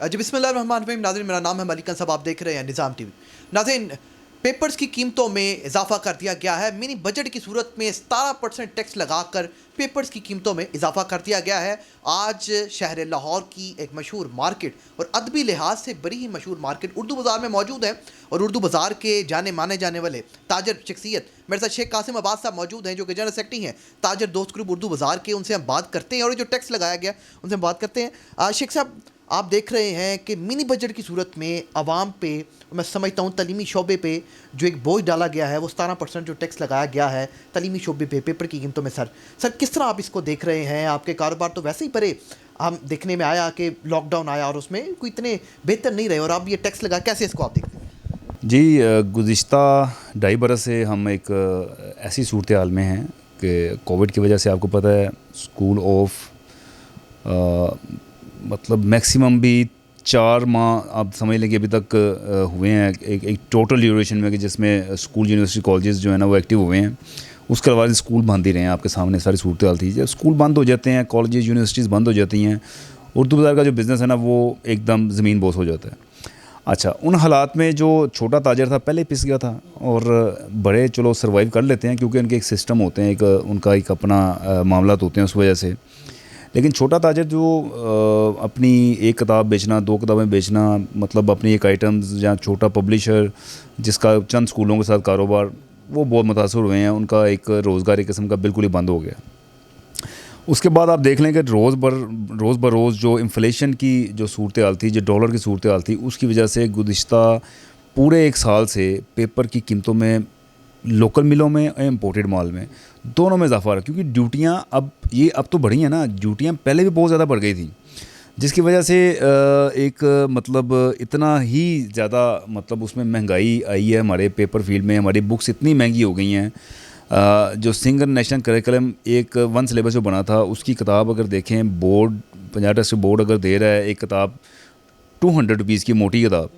जी बिस्मिल्लाहिर्रहमानिर्रहीम। नाज़रीन, मेरा नाम है मलिक साहब, आप देख रहे हैं निज़ाम टीवी। नाज़रीन, पेपर्स की कीमतों में इजाफा कर दिया गया है। मिनी बजट की सूरत में 17% टैक्स लगाकर पेपर्स की कीमतों में इजाफा कर दिया गया है। आज शहर लाहौर की एक मशहूर मार्केट और अदबी लिहाज से बड़ी ही मशहूर मार्केट उर्दू बाज़ार में मौजूद है, और उर्दू बाज़ार के जाने माने जाने वाले ताजर शख्सियत मेरे साथ शेख कासिम अब्बास साहब मौजूद हैं, जो कि जनरल सेक्रेटरी हैं ताजर दोस्त ग्रुप उर्दू बाज़ार के। उनसे हम बात करते हैं और जो टैक्स लगाया गया उनसे हम बात करते हैं। शेख साहब, आप देख रहे हैं कि मिनी बजट की सूरत में आवाम पे, मैं समझता हूँ तलीमी शोबे पे जो एक बोझ डाला गया है, वो 17% जो टैक्स लगाया गया है तलीमी शोबे पे पेपर की कीमतों में। सर किस तरह आप इसको देख रहे हैं? आपके कारोबार तो वैसे ही परे, हम देखने में आया कि लॉकडाउन आया और उसमें कोई इतने बेहतर नहीं रहे, और आप ये टैक्स लगा, कैसे इसको आप देखते हैं? जी, गुज़िश्ता 2.5 बरस से हम एक ऐसी सूरत हाल में हैं कि कोविड की वजह से आपको पता है स्कूल ऑफ मतलब मैक्सिमम भी 4 माह आप समझ लें कि अभी तक हुए हैं एक टोटल ड्यूरेशन में, कि जिसमें स्कूल यूनिवर्सिटी कॉलेजेस जो है ना वो एक्टिव हुए हैं। उसके अलावा स्कूल बंद ही रहे हैं। आपके सामने सारी सूरत हाल थी। जब स्कूल बंद हो जाते हैं, कॉलेजेस यूनिवर्सिटीज़ बंद हो जाती हैं, उर्दू बाज़ार का जो बिज़नेस है ना वो एकदम ज़मीन बोस हो जाता है। अच्छा, उन हालात में जो छोटा ताजर था पहले पिस गया था, और बड़े चलो सर्वाइव कर लेते हैं क्योंकि उनके एक सिस्टम होते हैं, एक उनका एक अपना मामला होते हैं उस वजह से। लेकिन छोटा ताजर जो अपनी एक किताब बेचना, 2 किताबें बेचना, मतलब अपनी एक आइटम्स, या छोटा पब्लिशर जिसका चंद स्कूलों के साथ कारोबार, वो बहुत मुतासर हुए हैं। उनका एक रोज़गार एक किस्म का बिल्कुल ही बंद हो गया। उसके बाद आप देख लें कि रोज़ बरोज़ जो इन्फ्लेशन की जो सूरत हाल थी, जो डॉलर की सूरत हाल थी, उसकी वजह से गुज़िश्ता पूरे 1 साल से पेपर की कीमतों में, लोकल मिलों में और इम्पोर्टेड माल में, दोनों में इजाफा रहा। क्योंकि ड्यूटियाँ अब तो बढ़ी हैं ना, ड्यूटियाँ पहले भी बहुत ज़्यादा बढ़ गई थी, जिसकी वजह से एक मतलब इतना ही ज़्यादा मतलब उसमें महंगाई आई है। हमारे पेपर फील्ड में हमारी बुक्स इतनी महंगी हो गई हैं। जो सिंगल नेशनल करिकुलम एक 1 सिलेबस जो बना था, उसकी किताब अगर देखें, बोर्ड 50 टैक्स बोर्ड अगर दे रहा है एक किताब 200 रुपीज़ की मोटी किताब,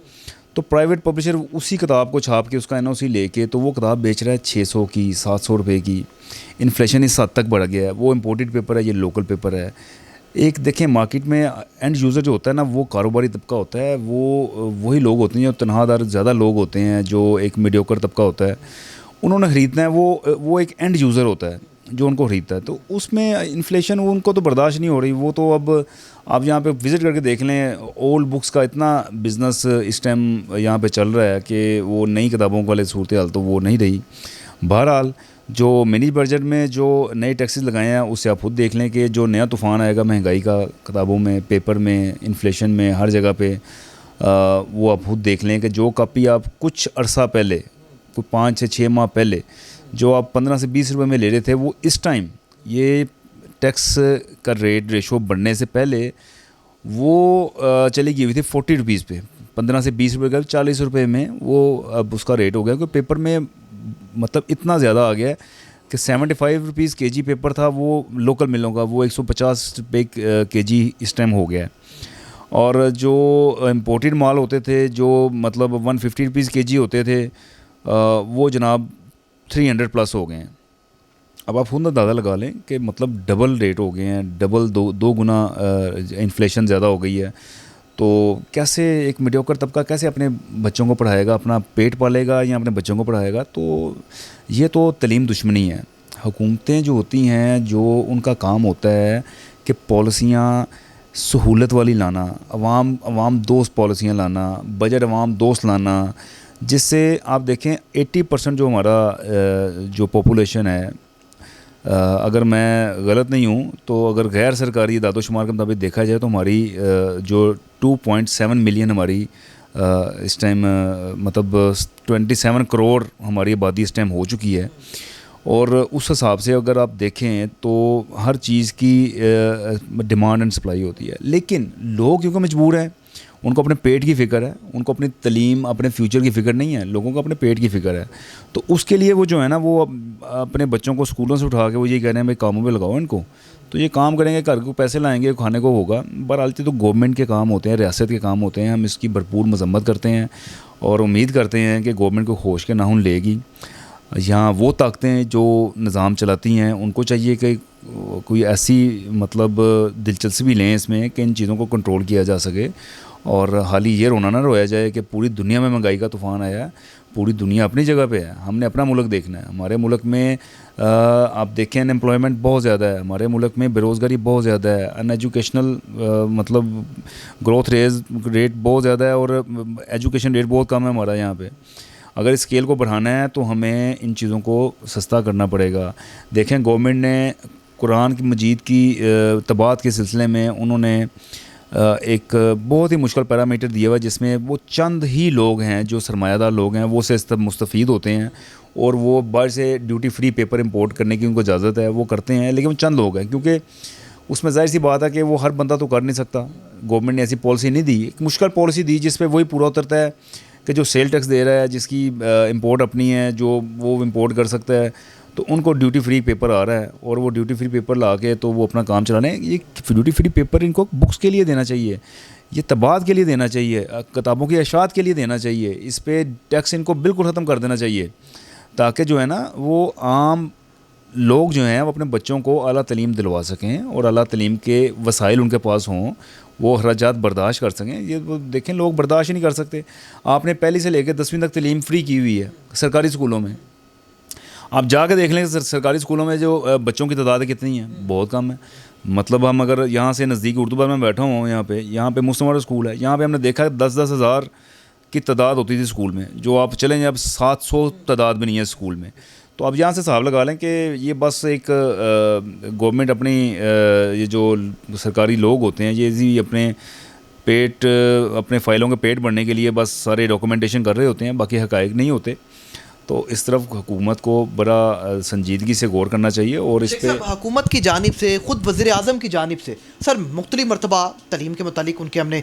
तो प्राइवेट पब्लिशर उसी किताब को छाप के उसका एनओसी लेके तो वो किताब बेच रहा है 600 की, 700 रुपये की। इन्फ्लेशन इस हद तक बढ़ गया है। वो इम्पोर्टेड पेपर है, ये लोकल पेपर है। एक देखें, मार्केट में एंड यूज़र जो होता है ना, वो कारोबारी तबका होता है, वो वही लोग होते हैं जो तनख्वाहदार ज़्यादा लोग होते हैं, जो एक मीडियोकर तबका होता है, उन्होंने ख़रीदना है। वो एक एंड यूज़र होता है जो उनको ख़रीदता है। तो उसमें इन्फ्लेशन उनको तो बर्दाश्त नहीं हो रही। वो तो अब आप यहाँ पे विज़िट करके देख लें, ओल्ड बुक्स का इतना बिज़नेस इस टाइम यहाँ पे चल रहा है कि वो नई किताबों वाले सूरत हाल तो वो नहीं रही। बहरहाल, जो मिनी बजट में जो नए टैक्सेस लगाए हैं, उससे आप खुद देख लें कि जो नया तूफ़ान आएगा महंगाई का, किताबों में, पेपर में, इन्फ्लेशन में, हर जगह पे, वो आप खुद देख लें कि जो कॉपी आप कुछ अरसा पहले, कोई 5 से 6 माह पहले जो आप 15 से 20 रुपये में ले रहे थे, वो इस टाइम ये टैक्स का रेशो बढ़ने से पहले वो चली गई हुई थी 40 रुपीज़ पे। 15 से 20 रुपये का 40 रुपये में वो अब उसका रेट हो गया। क्योंकि पेपर में मतलब इतना ज़्यादा आ गया है कि 75 रुपीज़ केजी पेपर था वो लोकल मिलों का, वो 150 रुपये केजी इस टाइम हो गया है। और जो इम्पोर्टेड माल होते थे, जो मतलब 150 रुपीज़ केजी होते थे, वो जनाब 300 प्लस हो गए हैं। अब आप खुद अंदाज़ा लगा लें कि मतलब डबल रेट हो गए हैं, डबल दो गुना इन्फ्लेशन ज़्यादा हो गई है। तो कैसे एक मीडियोकर तबका कैसे अपने बच्चों को पढ़ाएगा, अपना पेट पालेगा या अपने बच्चों को पढ़ाएगा? तो ये तो तलीम दुश्मनी है। हुकूमतें जो होती हैं, जो उनका काम होता है कि पॉलिसियाँ सहूलत वाली लाना, अवाम दोस्त पॉलिसियाँ लाना, बजट अवाम दोस्त लाना, जिससे आप देखें 80% जो हमारा जो पॉपुलेशन है, अगर मैं गलत नहीं हूँ तो अगर गैर सरकारी दादोशुमार के मुताबिक देखा जाए तो हमारी जो 2.7 मिलियन हमारी इस टाइम मतलब 27 करोड़ हमारी आबादी इस टाइम हो चुकी है। और उस हिसाब से अगर आप देखें तो हर चीज़ की डिमांड एंड सप्लाई होती है। लेकिन लोग क्योंकि मजबूर हैं, उनको अपने पेट की फ़िक्र है, उनको अपनी तलीम, अपने फ्यूचर की फ़िक्र नहीं है, लोगों को अपने पेट की फ़िक्र है। तो उसके लिए वो जो है ना, वो अपने बच्चों को स्कूलों से उठा के वो ये कह रहे हैं भाई कामों में लगाओ इनको, तो ये काम करेंगे, घर को पैसे लाएंगे, खाने को होगा। बहरहाल तो गवर्नमेंट के काम होते हैं, रियासत के काम होते हैं। हम इसकी भरपूर मजम्मत करते हैं और उम्मीद करते हैं कि गवर्नमेंट को होश के नाखून लेगी। यहाँ वो ताकतें जो निज़ाम चलाती हैं, उनको चाहिए कि कोई ऐसी मतलब दिलचस्पी लें इसमें कि इन चीज़ों को कंट्रोल किया जा सके और हाल ही ये रोना ना रोया जाए कि पूरी दुनिया में महंगाई का तूफ़ान आया है। पूरी दुनिया अपनी जगह पे है, हमने अपना मुल्क देखना है। हमारे मुल्क में आप देखें अनएम्प्लॉयमेंट बहुत ज़्यादा है, हमारे मुल्क में बेरोज़गारी बहुत ज़्यादा है, अनएजुकेशनल मतलब ग्रोथ रेट बहुत ज़्यादा है और एजुकेशन रेट बहुत कम है हमारा यहाँ पे। अगर स्केल को बढ़ाना है तो हमें इन चीज़ों को सस्ता करना पड़ेगा। देखें गवर्नमेंट ने कुरान की मजीद की तबात के सिलसिले में उन्होंने एक बहुत ही मुश्किल पैरामीटर दिया हुआ, जिसमें वो चंद ही लोग हैं जो सरमायादार लोग हैं वो से मुस्तफ़ीद होते हैं और वो बाहर से ड्यूटी फ्री पेपर इंपोर्ट करने की उनको इजाज़त है, वो करते हैं, लेकिन वो चंद लोग हैं क्योंकि उसमें ज़ाहिर सी बात है कि वो हर बंदा तो कर नहीं सकता। गवर्नमेंट ने ऐसी पॉलिसी नहीं दी, एक मुश्किल पॉलिसी दी जिस पर वही पूरा उतरता है कि जो सेल टैक्स दे रहा है, जिसकी इंपोर्ट अपनी है, जो वो इंपोर्ट कर सकता है, तो उनको ड्यूटी फ्री पेपर आ रहा है और वो ड्यूटी फ्री पेपर ला के तो वो अपना काम चलाने। ये ड्यूटी फ्री पेपर इनको बुक्स के लिए देना चाहिए, ये तबाद के लिए देना चाहिए, किताबों की अशात के लिए देना चाहिए। इस पर टैक्स इनको बिल्कुल ख़त्म कर देना चाहिए ताकि जो है ना वो आम लोग जो हैं वो अपने बच्चों को आला तालीम दिलवा सकें और आला तालीम के वसाइल उनके पास हों, वो अखराजात बर्दाश्त कर सकें। ये वो देखें लोग बर्दाश्त ही नहीं कर सकते। आपने पहली से लेकर 10वीं तक तालीम फ्री की हुई है सरकारी स्कूलों में, आप जाके देख लें सरकारी स्कूलों में जो बच्चों की तादाद कितनी है, बहुत कम है। मतलब हम अगर यहाँ से नज़दीक उर्दूबाद में बैठा हूँ, यहाँ पे मुस्तमर स्कूल है, यहाँ पे हमने देखा 10-10 हज़ार की तादाद होती थी स्कूल में, जो आप चलें अब 700 तादाद भी नहीं है स्कूल में। तो अब यहाँ से हिसाब लगा लें कि ये बस एक गवर्नमेंट अपनी ये जो सरकारी लोग होते हैं ये जी अपने अपने फ़ाइलों के पेट भरने के लिए बस सारे डॉक्यूमेंटेशन कर रहे होते हैं, बाकी हक़ाइक़ नहीं होते। तो इस तरफ हुकूमत को बड़ा संजीदगी से गौर करना चाहिए। और इस पर हुकूमत की जानिब से, ख़ुद वज़ीर आज़म की जानिब से सर मुख्तलिफ़ मरतबा तलीम के मुतालिक उनके हमने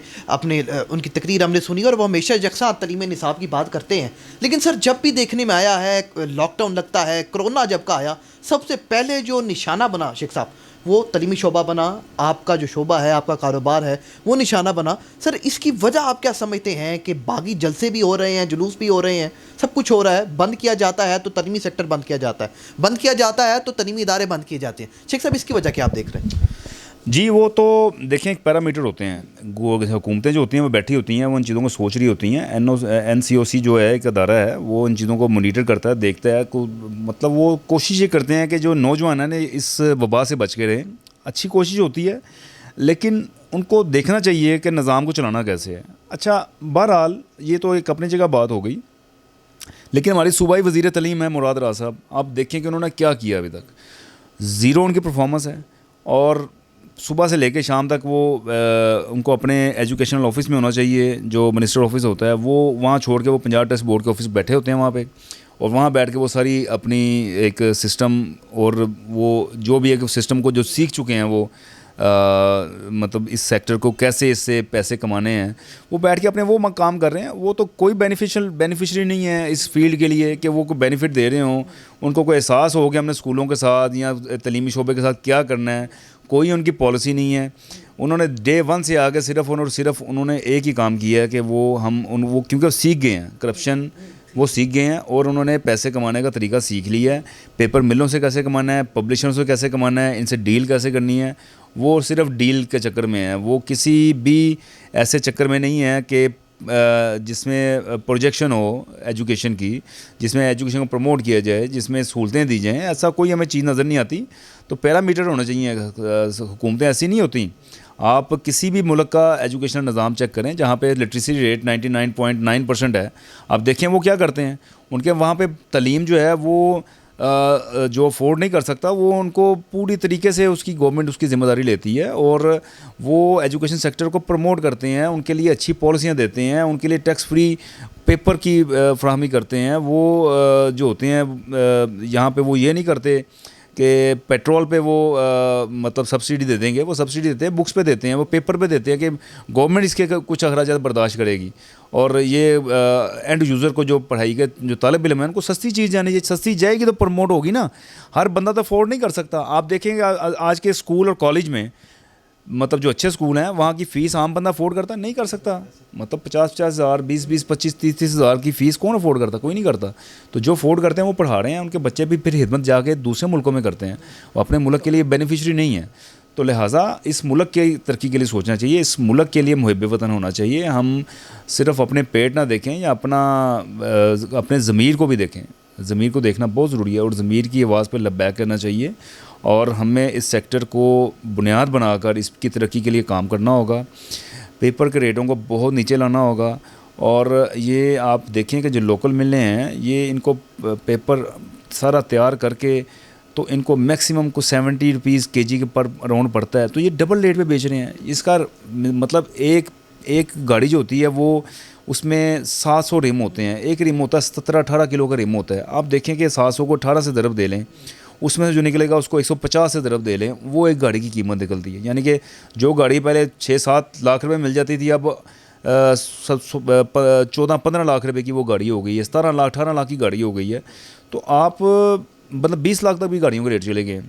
उनकी तकरीर हमने सुनी और वो हमेशा यकसा तलीम निसाब की बात करते हैं। लेकिन सर जब भी देखने में आया है, लॉकडाउन लगता है, कोरोना जब का आया, सबसे पहले जो निशाना बना शेख साहब वो तलीमी शोबा बना, आपका जो शोबा है, आपका कारोबार है, वो निशाना बना। सर इसकी वजह आप क्या समझते हैं कि बागी जलसे भी हो रहे हैं, जुलूस भी हो रहे हैं, सब कुछ हो रहा है, बंद किया जाता है तो तलीमी सेक्टर बंद किया जाता है, बंद किया जाता है तो तलीमी इदारे बंद किए जाते हैं। शेख साहब इसकी वजह क्या आप देख रहे हैं? जी वो तो देखें एक पैरामीटर होते हैं, हुकूमतें जो होती हैं वो बैठी होती हैं, वो इन चीज़ों को सोच रही होती हैं। NCOC जो है एक अदारा है, वो इन चीज़ों को मॉनिटर करता है, देखता है मतलब वो कोशिश ये करते हैं कि जो नौजवान है ना इस वबा से बच के रहें। अच्छी कोशिश होती है, लेकिन उनको देखना चाहिए कि निज़ाम को चलाना कैसे है। अच्छा बहरहाल ये तो एक अपनी जगह बात हो गई, लेकिन हमारी सूबाई वज़ीर तलीम है मुराद राज साहब, आप देखें कि उन्होंने क्या किया अभी तक। ज़ीरो उनकी परफॉर्मेंस है और सुबह से लेकर शाम तक वो उनको अपने एजुकेशनल ऑफिस में होना चाहिए, जो मिनिस्टर ऑफिस होता है, वो वहाँ छोड़ के वो पंजाब टेस्ट बोर्ड के ऑफिस बैठे होते हैं वहाँ पे, और वहाँ बैठ के वो सारी अपनी एक सिस्टम और वो जो भी एक सिस्टम को जो सीख चुके हैं वो मतलब इस सेक्टर को कैसे इससे पैसे कमाने हैं, वो बैठ के अपने वो काम कर रहे हैं। वो तो कोई बेनिफिशरी नहीं है इस फील्ड के लिए कि वो कोई बेनिफिट दे रहे हों, उनको कोई एहसास हो कि हमने स्कूलों के साथ या तलीमी शोबे के साथ क्या करना है, कोई उनकी पॉलिसी नहीं है। उन्होंने डे 1 से आगे सिर्फ उन्होंने एक ही काम किया है कि वो क्योंकि वो सीख गए हैं करप्शन, वो सीख गए हैं और उन्होंने पैसे कमाने का तरीका सीख लिया है। पेपर मिलों से कैसे कमाना है, पब्लिशर्स से कैसे कमाना है, इनसे डील कैसे करनी है, वो सिर्फ डील के चक्कर में है। वो किसी भी ऐसे चक्कर में नहीं है कि जिसमें प्रोजेक्शन हो एजुकेशन की, जिसमें एजुकेशन को प्रमोट किया जाए, जिसमें सहूलतें दी जाएँ, ऐसा कोई हमें चीज़ नज़र नहीं आती। तो पैरामीटर होना चाहिए। हुकूमतें ऐसी नहीं होती। आप किसी भी मुल्क का एजुकेशनल निज़ाम चेक करें जहाँ पे लिटरेसी रेट 99.9% है, आप देखें वो क्या करते हैं। उनके वहाँ पे तालीम जो है वो जो अफोर्ड नहीं कर सकता, वो उनको पूरी तरीके से उसकी गवर्नमेंट उसकी ज़िम्मेदारी लेती है और वो एजुकेशन सेक्टर को प्रमोट करते हैं, उनके लिए अच्छी पॉलिसियाँ देते हैं, उनके लिए टैक्स फ्री पेपर की फ्राहमी करते हैं। वो जो होते हैं यहाँ पे वो ये नहीं करते कि पेट्रोल पे वो मतलब सब्सिडी दे देंगे, वो सब्सिडी देते हैं बुक्स पे देते हैं, वो पेपर पे देते हैं कि गवर्नमेंट इसके कुछ अखराजात बर्दाश्त करेगी। और ये एंड यूज़र को जो पढ़ाई के जो तालिब इल्म है उनको सस्ती चीज़ जानी चाहिए, सस्ती जाएगी तो प्रमोट होगी ना। हर बंदा तो अफोर्ड नहीं कर सकता। आप देखेंगे आज के स्कूल और कॉलेज में मतलब जो अच्छे स्कूल हैं वहाँ की फ़ीस आम बंदा अफोर्ड करता नहीं कर सकता। मतलब 50-50 हज़ार, 20-20, 25-30 हज़ार की फ़ीस कौन अफोर्ड करता? कोई नहीं करता। तो जो अफोर्ड करते हैं वो पढ़ा रहे हैं, उनके बच्चे भी फिर खिदमत जाके दूसरे मुल्कों में करते हैं, वो अपने मुल्क के लिए बेनिफिशरी नहीं है। तो लिहाजा इस मुल्क की तरक्की के लिए सोचना चाहिए, इस मुल्क के लिए मुहिब वतन होना चाहिए। हम सिर्फ अपने पेट ना देखें या अपने ज़मीर को भी देखें। ज़मीर को देखना बहुत ज़रूरी है और ज़मीर की आवाज़ पर लब्बैक करना चाहिए और हमें इस सेक्टर को बुनियाद बनाकर इसकी तरक्की के लिए काम करना होगा। पेपर के रेटों को बहुत नीचे लाना होगा और ये आप देखें कि जो लोकल मिलें हैं ये इनको पेपर सारा तैयार करके तो इनको मैक्सिमम को 70 रुपीज़ kg के पर राउंड पड़ता है, तो ये डबल रेट पे बेच रहे हैं। इसका मतलब एक गाड़ी जो होती है वो उसमें 700 रिम होते हैं, एक रिम होता है 17-18 किलो का रिम होता है। आप देखें कि 700 को 18 से ज़रब दे लें, उसमें से जो निकलेगा उसको 150 से ज़रब दे लें, वो एक गाड़ी की कीमत निकलती है। यानी कि जो गाड़ी पहले 6-7 लाख रुपए मिल जाती थी अब 14-15 लाख रुपए की वो गाड़ी हो गई है, 17 लाख 18 लाख की गाड़ी हो गई है। तो आप मतलब 20 लाख तक भी गाड़ियों के रेट चले गए।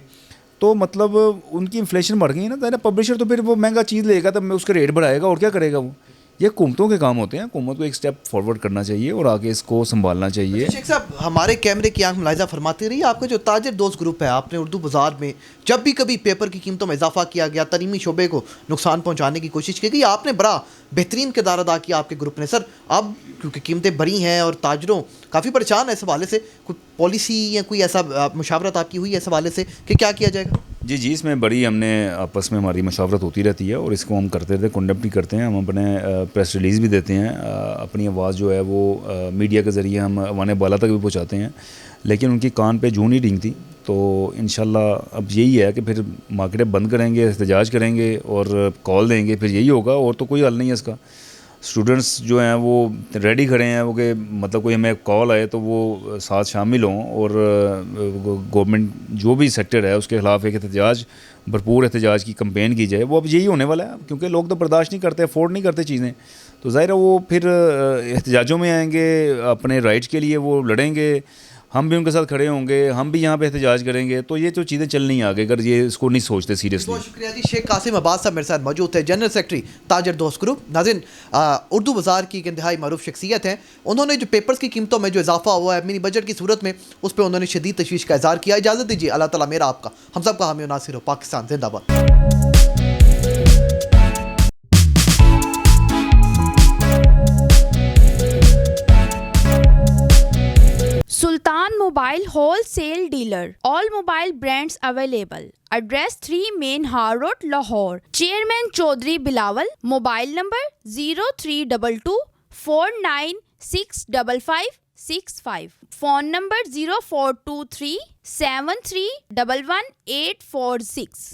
तो मतलब उनकी इन्फ्लेशन बढ़ गई है ना, पब्लिशर तो फिर वो महंगा चीज़ लेगा तब मैं उसका रेट बढ़ाएगा और क्या करेगा वो। ये हुकूमतों के काम होते हैं, हुकूमत को एक स्टेप फॉरवर्ड करना चाहिए और आगे इसको संभालना चाहिए। शेख साहब, हमारे कैमरे की आंख मुलाहिजा फरमाती रही, आपका जो ताजिर दोस्त ग्रुप है, आपने उर्दू बाज़ार में जब भी कभी पेपर की कीमतों में इजाफा किया गया, तरीमी शोबे को नुकसान पहुंचाने की कोशिश की गई, आपने बड़ा बेहतरीन किरदार अदा किया आपके ग्रुप ने। सर अब क्योंकि कीमतें बढ़ी हैं और ताजरों काफ़ी परेशान है इस हवाले से, कोई पॉलिसी या कोई ऐसा मुशावरत आपकी हुई है इस हवाले से कि क्या किया जाएगा? जी, इसमें बड़ी हमने आपस में हमारी मशावरत होती रहती है और इसको हम करते रहते हैं, कंडक्ट भी करते हैं। हम अपने प्रेस रिलीज़ भी देते हैं, अपनी आवाज़ जो है वो मीडिया के ज़रिए हम अवाने बाला तक भी पहुंचाते हैं, लेकिन उनकी कान पे जूं नहीं डिंगती। तो इंशाल्लाह अब यही है कि फिर मार्केटें बंद करेंगे, एहतजाज करेंगे और कॉल देंगे, फिर यही होगा और तो कोई हल नहीं है इसका। स्टूडेंट्स जो हैं वो रेडी खड़े हैं वो कि मतलब कोई हमें कॉल आए तो वो साथ शामिल हों और गवर्नमेंट जो भी सेक्टर है उसके ख़िलाफ़ एक एहतजाज, भरपूर एहतजाज की कैंपेन की जाए। वो अब यही होने वाला है क्योंकि लोग तो बर्दाश्त नहीं करते, अफोर्ड नहीं करते चीज़ें, तो ज़ाहिर है वो फिर एहतजाजों में आएंगे, अपने राइट्स के लिए वो लड़ेंगे, हम भी उनके साथ खड़े होंगे, हम भी यहाँ पे एहतजाज करेंगे। तो ये जो चीज़ें चल नहीं आगे अगर ये इसको नहीं सोचते सीरियसली। बहुत शुक्रिया जी। शेख कासिम अब्बास साहब मेरे साथ मौजूद थे, जनरल सेक्रेटरी ताजर दोस्त ग्रुप। नाज़रीन, उर्दू बाज़ार की एक इंतहाई मरूफ शख्सियत है। उन्होंने जो पेपर्स की कीमतों में जो इजाफा हुआ है मिनी बजट की सूरत में, उस पर उन्होंने शदीद तशवीश का इज़हार किया। इजाज़त दीजिए, अल्लाह ताला मेरा आपका हम सब का हामी नासिर हो। पाकिस्तान जिंदाबाद। Sultan Mobile Wholesale Dealer. All mobile brands available. Address 3 Main Har Road, Lahore. Chairman Chaudhry Bilawal. Mobile number 0322 49655565. Phone number 0423 7311 846.